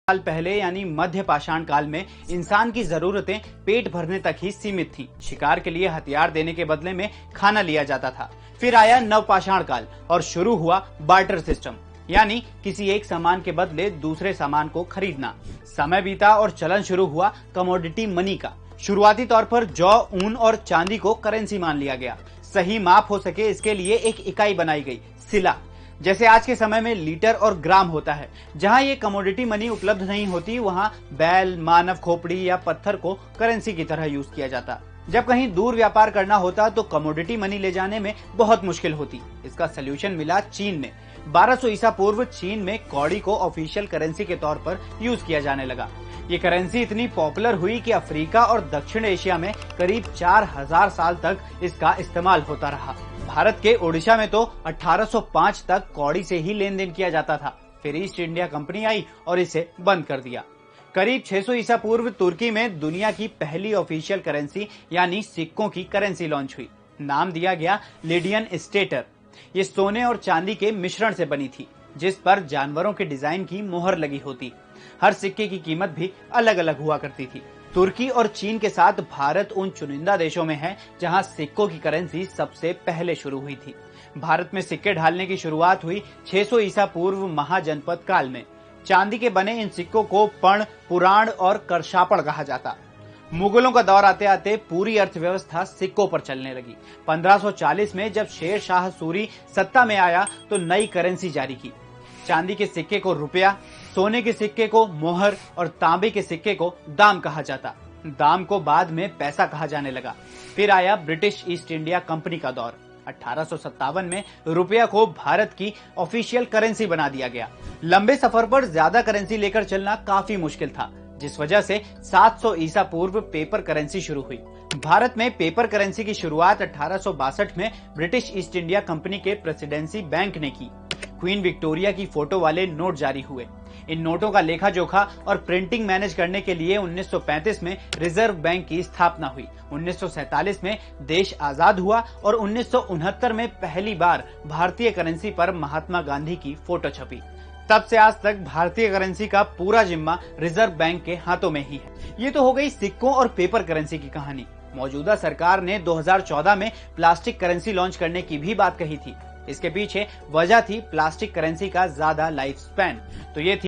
साल पहले यानी मध्य पाषाण काल में इंसान की जरूरतें पेट भरने तक ही सीमित थीं। शिकार के लिए हथियार देने के बदले में खाना लिया जाता था। फिर आया नवपाषाण काल और शुरू हुआ बार्टर सिस्टम, यानी किसी एक सामान के बदले दूसरे सामान को खरीदना। समय बीता और चलन शुरू हुआ कमोडिटी मनी का। शुरुआती तौर पर जौ, ऊन और चांदी को करेंसी मान लिया गया। सही माप हो सके इसके लिए एक इकाई बनाई गई, सिला। जैसे आज के समय में लीटर और ग्राम होता है। जहां ये कमोडिटी मनी उपलब्ध नहीं होती, वहां बैल, मानव खोपड़ी या पत्थर को करेंसी की तरह यूज किया जाता। जब कहीं दूर व्यापार करना होता तो कमोडिटी मनी ले जाने में बहुत मुश्किल होती। इसका सोल्यूशन मिला चीन में। 1200 ईसा पूर्व चीन में कौड़ी को ऑफिशियल करेंसी के तौर पर यूज किया जाने लगा। ये करेंसी इतनी पॉपुलर हुई कि अफ्रीका और दक्षिण एशिया में करीब 4000 साल तक इसका इस्तेमाल होता रहा। भारत के ओडिशा में तो 1805 तक कौड़ी से ही लेन देन किया जाता था। फिर ईस्ट इंडिया कंपनी आई और इसे बंद कर दिया। करीब 600 ईसा पूर्व तुर्की में दुनिया की पहली ऑफिशियल करेंसी यानी सिक्कों की करेंसी लॉन्च हुई। नाम दिया गया लिडियन स्टेटर। ये सोने और चांदी के मिश्रण से बनी थी, जिस पर जानवरों के डिजाइन की मोहर लगी होती। हर सिक्के की कीमत भी अलग अलग हुआ करती थी। तुर्की और चीन के साथ भारत उन चुनिंदा देशों में है जहां सिक्कों की करेंसी सबसे पहले शुरू हुई थी। भारत में सिक्के ढालने की शुरुआत हुई 600 ईसा पूर्व महाजनपद काल में। चांदी के बने इन सिक्कों को पण, पुराण और करशापण कहा जाता। मुगलों का दौर आते आते पूरी अर्थव्यवस्था सिक्कों पर चलने लगी। 1540 में जब शेर शाह सूरी सत्ता में आया तो नई करेंसी जारी की। चांदी के सिक्के को रुपया, सोने के सिक्के को मोहर और तांबे के सिक्के को दाम कहा जाता। दाम को बाद में पैसा कहा जाने लगा। फिर आया ब्रिटिश ईस्ट इंडिया कंपनी का दौर। 1857 में रुपया को भारत की ऑफिशियल करेंसी बना दिया गया। लंबे सफर पर ज्यादा करेंसी लेकर चलना काफी मुश्किल था, जिस वजह से 700 ईसा पूर्व पेपर करेंसी शुरू हुई। भारत में पेपर करेंसी की शुरुआत 1862 में ब्रिटिश ईस्ट इंडिया कंपनी के प्रेसिडेंसी बैंक ने की। क्वीन विक्टोरिया की फोटो वाले नोट जारी हुए। इन नोटों का लेखा जोखा और प्रिंटिंग मैनेज करने के लिए 1935 में रिजर्व बैंक की स्थापना हुई। 1947 में देश आजाद हुआ और 1969 में पहली बार भारतीय करेंसी पर महात्मा गांधी की फोटो छपी। तब से आज तक भारतीय करेंसी का पूरा जिम्मा रिजर्व बैंक के हाथों में ही है। ये तो हो गई सिक्कों और पेपर करेंसी की कहानी। मौजूदा सरकार ने 2014 में प्लास्टिक करेंसी लॉन्च करने की भी बात कही थी। इसके पीछे वजह थी प्लास्टिक करेंसी का ज्यादा लाइफ स्पैन। तो ये थी